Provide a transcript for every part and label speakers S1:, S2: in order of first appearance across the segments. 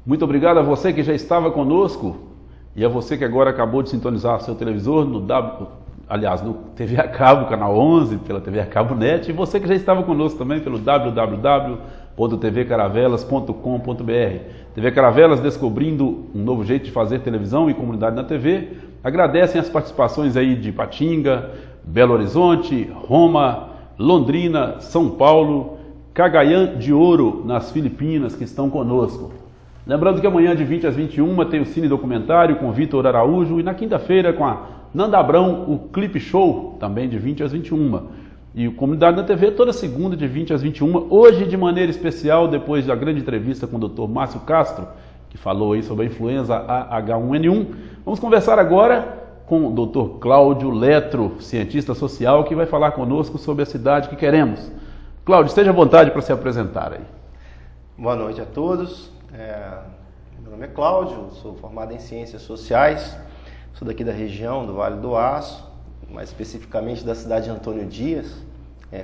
S1: Muito obrigado a você que já estava conosco e a você que agora acabou de sintonizar seu televisor no TV a cabo, canal 11, pela TV a cabo net, e você que já estava conosco também pelo www.tvcaravelas.com.br. TV Caravelas descobrindo um novo jeito de fazer televisão e comunidade na TV. Agradecem as participações aí de Ipatinga, Belo Horizonte, Roma, Londrina, São Paulo, Cagayan de Ouro, nas Filipinas, que estão conosco. Lembrando que amanhã de 20 às 21 tem o Cine Documentário com Vitor Araújo e na quinta-feira com a Nanda Abrão, o Clipe Show, também de 20 às 21. E o Comunidade na TV toda segunda de 20 às 21. Hoje, de maneira especial, depois da grande entrevista com o Dr. Márcio Castro, que falou aí sobre a influenza H1N1, vamos conversar agora com o Dr. Cláudio Letro, cientista social, que vai falar conosco sobre a cidade que queremos. Cláudio, esteja à vontade para se apresentar aí.
S2: Boa noite a todos. Meu nome é Cláudio, sou formado em Ciências Sociais, sou daqui da região do Vale do Aço, mais especificamente da cidade de Antônio Dias,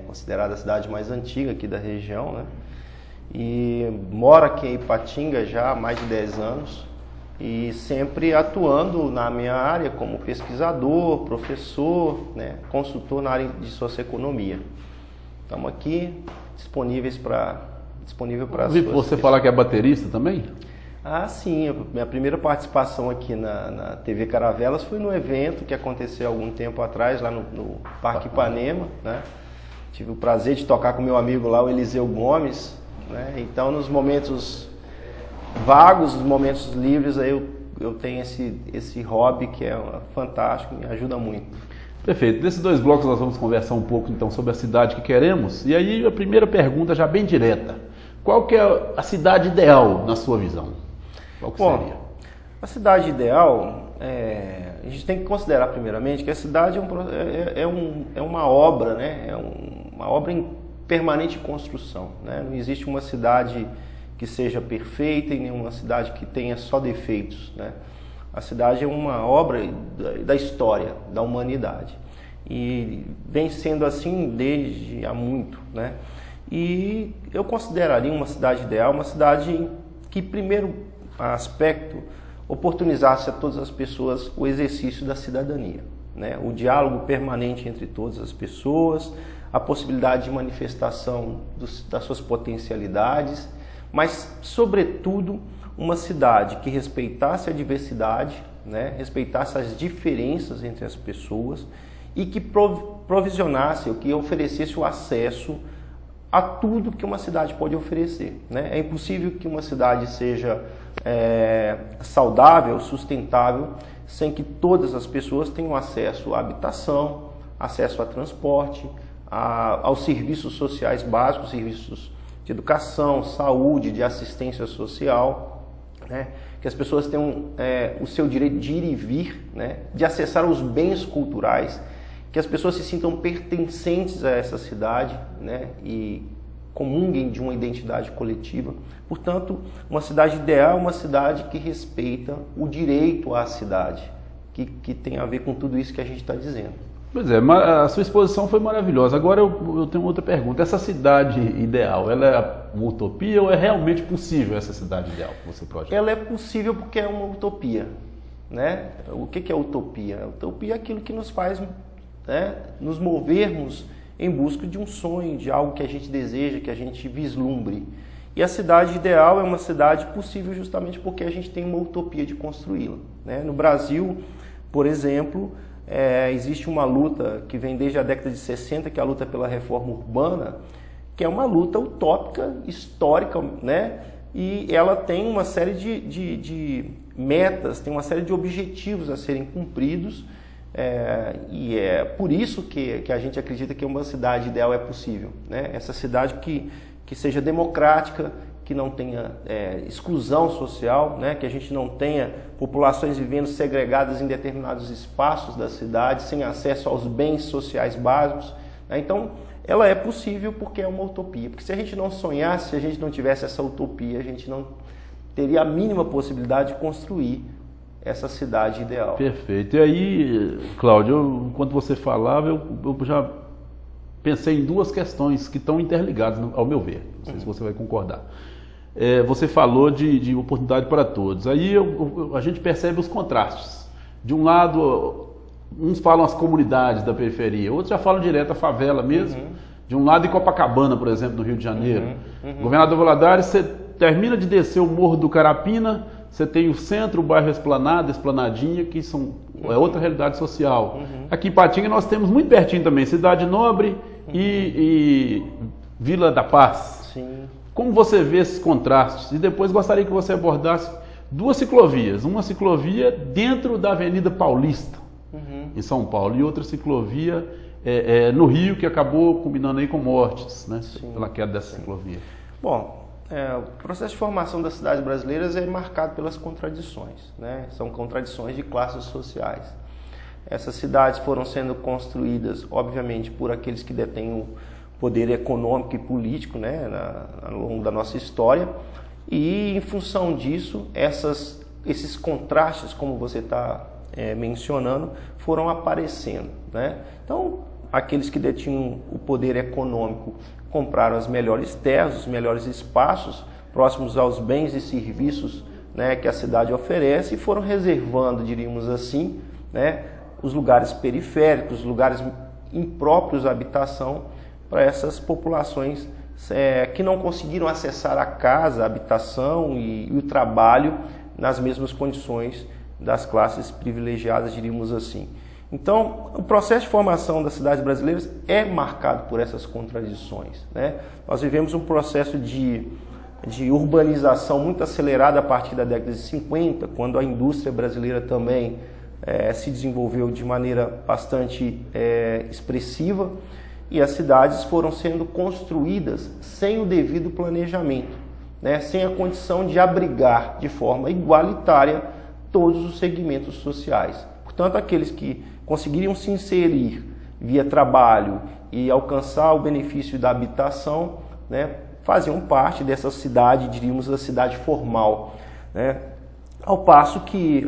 S2: considerada a cidade mais antiga aqui da região, né? E moro aqui em Ipatinga já há mais de 10 anos e sempre atuando na minha área como pesquisador, professor, né, consultor na área de socioeconomia. Estamos aqui disponível para as
S1: Vi você falar que é baterista também?
S2: Ah, sim. Minha primeira participação aqui na TV Caravelas foi no evento que aconteceu há algum tempo atrás, lá no Parque Ipanema, né? Tive o prazer de tocar com meu amigo lá, o Eliseu Gomes, né? Então, nos momentos vagos, nos momentos livres, aí eu tenho esse hobby que é fantástico, me ajuda muito.
S1: Perfeito. Nesses dois blocos nós vamos conversar um pouco então sobre a cidade que queremos. E aí a primeira pergunta já bem direta. Qual que é a cidade ideal na sua visão? Qual que seria?
S2: A cidade ideal, a gente tem que considerar primeiramente que a cidade é uma obra, né? É uma obra em permanente construção, né? Não existe uma cidade que seja perfeita e nenhuma cidade que tenha só defeitos, né? A cidade é uma obra da história, da humanidade. E vem sendo assim desde há muito, né? E eu consideraria uma cidade ideal, uma cidade que, primeiro aspecto, oportunizasse a todas as pessoas o exercício da cidadania, né? O diálogo permanente entre todas as pessoas, a possibilidade de manifestação das suas potencialidades, mas, sobretudo, uma cidade que respeitasse a diversidade, né? Respeitasse as diferenças entre as pessoas e que provisionasse, ou que oferecesse o acesso a tudo que uma cidade pode oferecer, né? É impossível que uma cidade seja saudável, sustentável, sem que todas as pessoas tenham acesso à habitação, acesso a transporte, aos serviços sociais básicos, serviços de educação, saúde, de assistência social, né? Que as pessoas tenham o seu direito de ir e vir, né? De acessar os bens culturais, que as pessoas se sintam pertencentes a essa cidade, né? E comunguem de uma identidade coletiva. Portanto, uma cidade ideal é uma cidade que respeita o direito à cidade, que tem a ver com tudo isso que a gente está dizendo.
S1: Pois é, a sua exposição foi maravilhosa. Agora eu tenho outra pergunta. Essa cidade ideal, ela é uma utopia ou é realmente possível essa cidade ideal que você projeta?
S2: Ela é possível porque é uma utopia, né? O que é utopia? A utopia é aquilo que nos faz, né, nos movermos em busca de um sonho, de algo que a gente deseja, que a gente vislumbre. E a cidade ideal é uma cidade possível justamente porque a gente tem uma utopia de construí-la, né? No Brasil, por exemplo, existe uma luta que vem desde a década de 60, que é a luta pela reforma urbana, que é uma luta utópica, histórica, né? E ela tem uma série de metas, tem uma série de objetivos a serem cumpridos, e é por isso que a gente acredita que uma cidade ideal é possível, né? Essa cidade que seja democrática, que não tenha exclusão social, né? Que a gente não tenha populações vivendo segregadas em determinados espaços da cidade, sem acesso aos bens sociais básicos, né? Então, ela é possível porque é uma utopia. Porque se a gente não sonhasse, se a gente não tivesse essa utopia, a gente não teria a mínima possibilidade de construir essa cidade ideal.
S1: Perfeito. E aí, Cláudio, enquanto você falava, eu já pensei em duas questões que estão interligadas, ao meu ver. Não sei se você vai concordar. você falou de oportunidade para todos. Aí a gente percebe os contrastes. De um lado, uns falam as comunidades da periferia, outros já falam direto a favela mesmo. De um lado, em Copacabana, por exemplo, no Rio de Janeiro. Governador Valadares, você termina de descer o Morro do Carapina, você tem o centro, o bairro Esplanada, Esplanadinha, que é outra realidade social. Aqui em Patinga nós temos muito pertinho também, Cidade Nobre e Vila da Paz.
S2: Sim.
S1: Como você vê esses contrastes? E depois gostaria que você abordasse duas ciclovias. Uma ciclovia dentro da Avenida Paulista, em São Paulo, e outra ciclovia no Rio, que acabou combinando aí com mortes, né? Pela queda dessa ciclovia.
S2: Bom, o processo de formação das cidades brasileiras é marcado pelas contradições, né? São contradições de classes sociais. Essas cidades foram sendo construídas, obviamente, por aqueles que detêm o poder econômico e político, né, ao longo da nossa história, e em função disso, esses contrastes, como você está mencionando, foram aparecendo, né? Então, aqueles que detinham o poder econômico compraram as melhores terras, os melhores espaços próximos aos bens e serviços, né, que a cidade oferece, e foram reservando, diríamos assim, né, os lugares periféricos, os lugares impróprios à habitação para essas populações que não conseguiram acessar a casa, a habitação e o trabalho nas mesmas condições das classes privilegiadas, diríamos assim. Então, o processo de formação das cidades brasileiras é marcado por essas contradições, né? Nós vivemos um processo de urbanização muito acelerada a partir da década de 50, quando a indústria brasileira também se desenvolveu de maneira bastante expressiva, e as cidades foram sendo construídas sem o devido planejamento, né? Sem a condição de abrigar de forma igualitária todos os segmentos sociais. Portanto, aqueles que conseguiriam se inserir via trabalho e alcançar o benefício da habitação, né, faziam parte dessa cidade, diríamos, a cidade formal, né? Ao passo que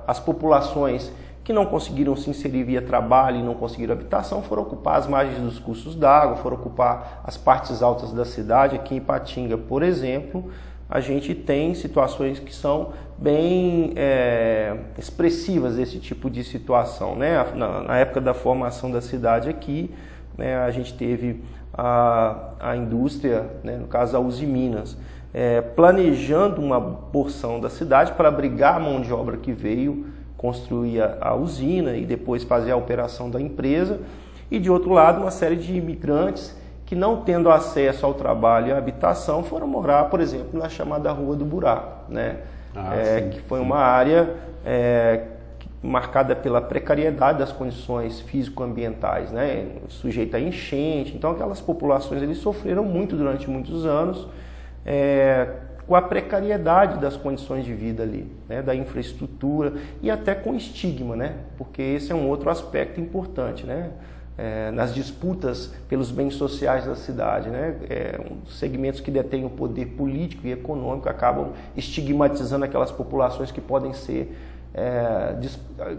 S2: as populações que não conseguiram se inserir via trabalho e não conseguiram habitação foram ocupar as margens dos cursos d'água, foram ocupar as partes altas da cidade. Aqui em Ipatinga, por exemplo, a gente tem situações que são bem expressivas desse tipo de situação, né? Na época da formação da cidade aqui, né, a gente teve a indústria, né, no caso a Uzi Minas, planejando uma porção da cidade para abrigar a mão de obra que veio construir a usina e depois fazer a operação da empresa, e de outro lado uma série de imigrantes que, não tendo acesso ao trabalho e à habitação, foram morar, por exemplo, na chamada Rua do Buraco, né? Que foi uma área marcada pela precariedade das condições físico-ambientais, né? Sujeita a enchente. Então, aquelas populações eles sofreram muito durante muitos anos com a precariedade das condições de vida ali, né? Da infraestrutura, e até com estigma, né? Porque esse é um outro aspecto importante, né? Nas disputas pelos bens sociais da cidade, né? Os segmentos que detêm o poder político e econômico acabam estigmatizando aquelas populações que podem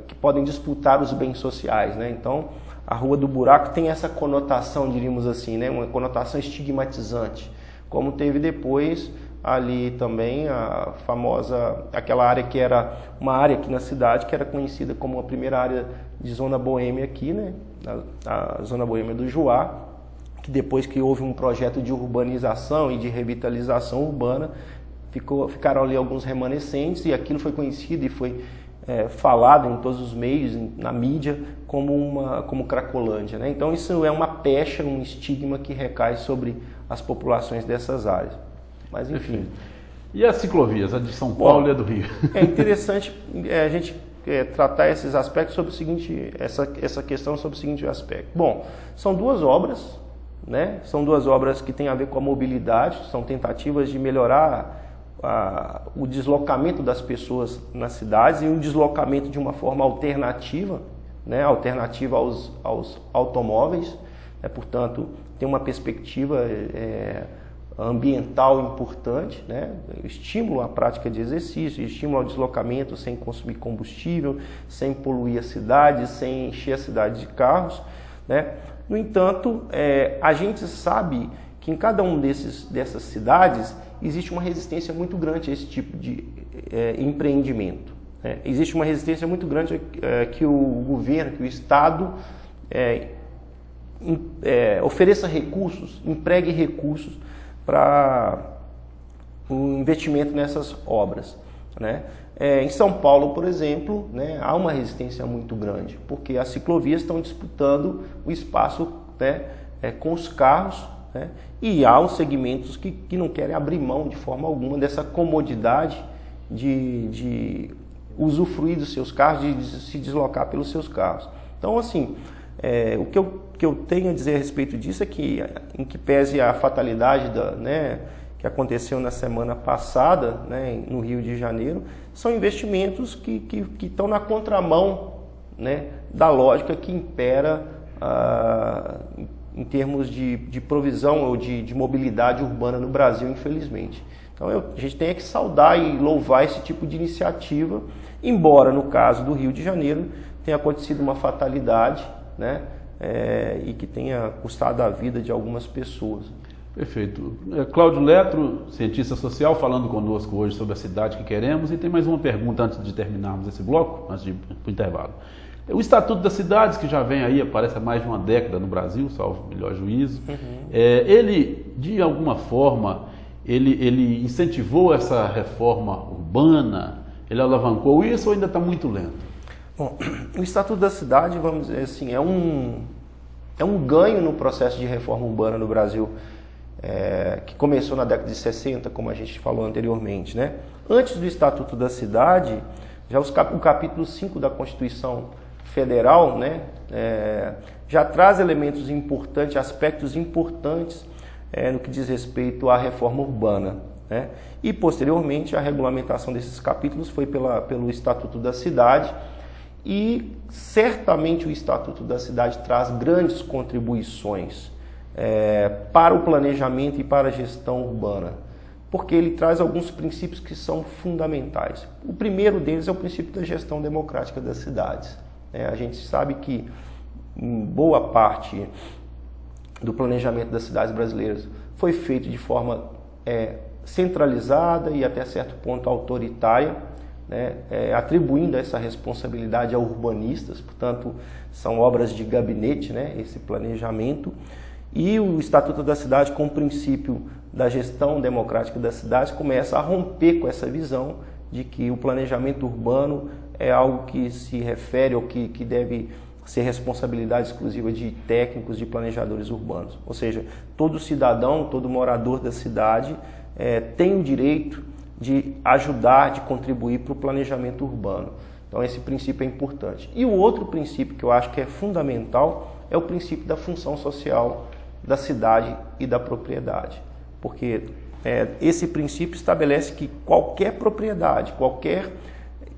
S2: que podem disputar os bens sociais, né? Então, a Rua do Buraco tem essa conotação, diríamos assim, né? Uma conotação estigmatizante, como teve depois ali também a famosa, aquela área que era uma área aqui na cidade que era conhecida como a primeira área de zona boêmia aqui, né? A zona boêmia do Juá, que depois que houve um projeto de urbanização e de revitalização urbana, ficaram ali alguns remanescentes, e aquilo foi conhecido e foi falado em todos os meios, na mídia, como Cracolândia, né? Então isso é uma pecha, um estigma que recai sobre as populações dessas áreas. Mas enfim.
S1: E as ciclovias, a de São Paulo e a do Rio?
S2: É interessante a gente tratar esses aspectos sobre o seguinte, essa questão sobre o seguinte aspecto. Bom, são duas obras, né? São duas obras que têm a ver com a mobilidade, são tentativas de melhorar o deslocamento das pessoas nas cidades, e um deslocamento de uma forma alternativa, né? Alternativa aos automóveis, né? Portanto, tem uma perspectiva ambiental importante, né? Estímulo à prática de exercício, estímulo ao deslocamento sem consumir combustível, sem poluir a cidade, sem encher a cidade de carros, né? No entanto, a gente sabe que em cada um dessas cidades existe uma resistência muito grande a esse tipo de empreendimento. Existe uma resistência muito grande que o governo, que o Estado ofereça recursos, empregue recursos para o investimento nessas obras, né? Em São Paulo, por exemplo, né, há uma resistência muito grande, porque as ciclovias estão disputando o espaço, né, com os carros, né, e há os segmentos que não querem abrir mão de forma alguma dessa comodidade de usufruir dos seus carros, de se deslocar pelos seus carros. Então, assim, o que eu tenho a dizer a respeito disso é que, em que pese a fatalidade que aconteceu na semana passada, né, no Rio de Janeiro, são investimentos que estão na contramão, né, da lógica que impera em termos de provisão ou de mobilidade urbana no Brasil, infelizmente. Então a gente tem que saudar e louvar esse tipo de iniciativa, embora no caso do Rio de Janeiro tenha acontecido uma fatalidade, né, e que tenha custado a vida de algumas pessoas.
S1: Perfeito. Cláudio Letro, cientista social, falando conosco hoje sobre a cidade que queremos. E tem mais uma pergunta antes de terminarmos esse bloco, antes de ir para o intervalo. O Estatuto das Cidades, que já vem aí, parece há mais de uma década no Brasil, salvo melhor juízo, ele, de alguma forma, ele incentivou essa reforma urbana, ele alavancou isso ou ainda está muito lento?
S2: Bom, o Estatuto da Cidade, vamos dizer assim, é um ganho no processo de reforma urbana no Brasil, que começou na década de 60, como a gente falou anteriormente, né? Antes do Estatuto da Cidade, já o capítulo 5 da Constituição Federal, né, já traz elementos importantes, aspectos importantes no que diz respeito à reforma urbana, né? E posteriormente a regulamentação desses capítulos foi pelo Estatuto da Cidade, e certamente o Estatuto da Cidade traz grandes contribuições para o planejamento e para a gestão urbana, porque ele traz alguns princípios que são fundamentais. O primeiro deles é o princípio da gestão democrática das cidades. A gente sabe que boa parte do planejamento das cidades brasileiras foi feito de forma centralizada e até certo ponto autoritária, né, atribuindo essa responsabilidade a urbanistas, portanto são obras de gabinete, né, esse planejamento. E o Estatuto da Cidade, com o princípio da gestão democrática das cidades, começa a romper com essa visão de que o planejamento urbano é algo que se refere ou que deve ser responsabilidade exclusiva de técnicos, de planejadores urbanos. Ou seja, todo cidadão, todo morador da cidade tem o direito de ajudar, de contribuir para o planejamento urbano. Então esse princípio é importante. E o outro princípio que eu acho que é fundamental é o princípio da função social da cidade e da propriedade. Porque esse princípio estabelece que qualquer propriedade, qualquer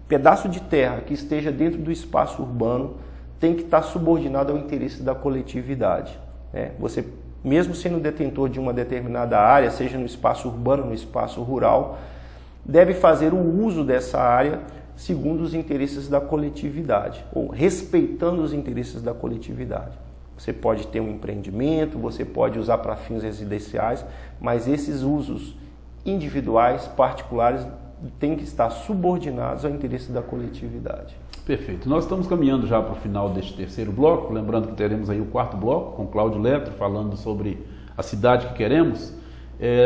S2: pedaço de terra que esteja dentro do espaço urbano tem que estar subordinado ao interesse da coletividade. Você, mesmo sendo detentor de uma determinada área, seja no espaço urbano, no espaço rural, deve fazer o uso dessa área segundo os interesses da coletividade, ou respeitando os interesses da coletividade. Você pode ter um empreendimento, você pode usar para fins residenciais, mas esses usos individuais, particulares, têm que estar subordinados ao interesse da coletividade.
S1: Perfeito. Nós estamos caminhando já para o final deste terceiro bloco, lembrando que teremos aí o quarto bloco, com Cláudio Letro, falando sobre a cidade que queremos.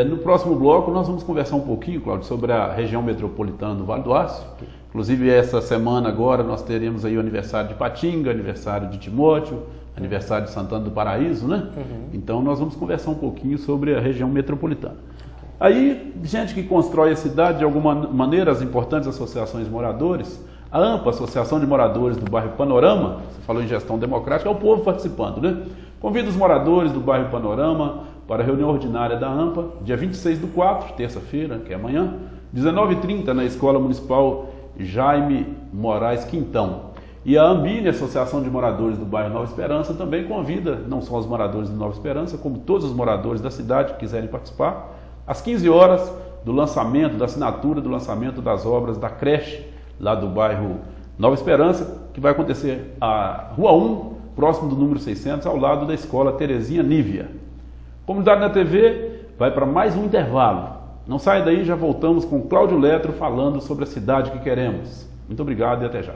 S1: No próximo bloco nós vamos conversar um pouquinho, Cláudio, sobre a região metropolitana do Vale do Aço. Inclusive essa semana agora nós teremos aí o aniversário de Patinga, aniversário de Timóteo, aniversário de Santana do Paraíso, né? Então nós vamos conversar um pouquinho sobre a região metropolitana. Aí, gente que constrói a cidade, de alguma maneira, as importantes associações de moradores, a AMPA, Associação de Moradores do Bairro Panorama, você falou em gestão democrática, é o povo participando, né? Convido os moradores do Bairro Panorama para a reunião ordinária da AMPA, dia 26/4, terça-feira, que é amanhã, 19h30, na Escola Municipal Jaime Moraes Quintão. E a Ambine, Associação de Moradores do Bairro Nova Esperança, também convida não só os moradores de Nova Esperança, como todos os moradores da cidade que quiserem participar, às 15 horas do lançamento, da assinatura do lançamento das obras da creche, lá do bairro Nova Esperança, que vai acontecer à Rua 1, próximo do número 600, ao lado da Escola Terezinha Nívia. Comunidade na TV vai para mais um intervalo. Não saia daí, já voltamos com Cláudio Letro falando sobre a cidade que queremos. Muito obrigado e até já.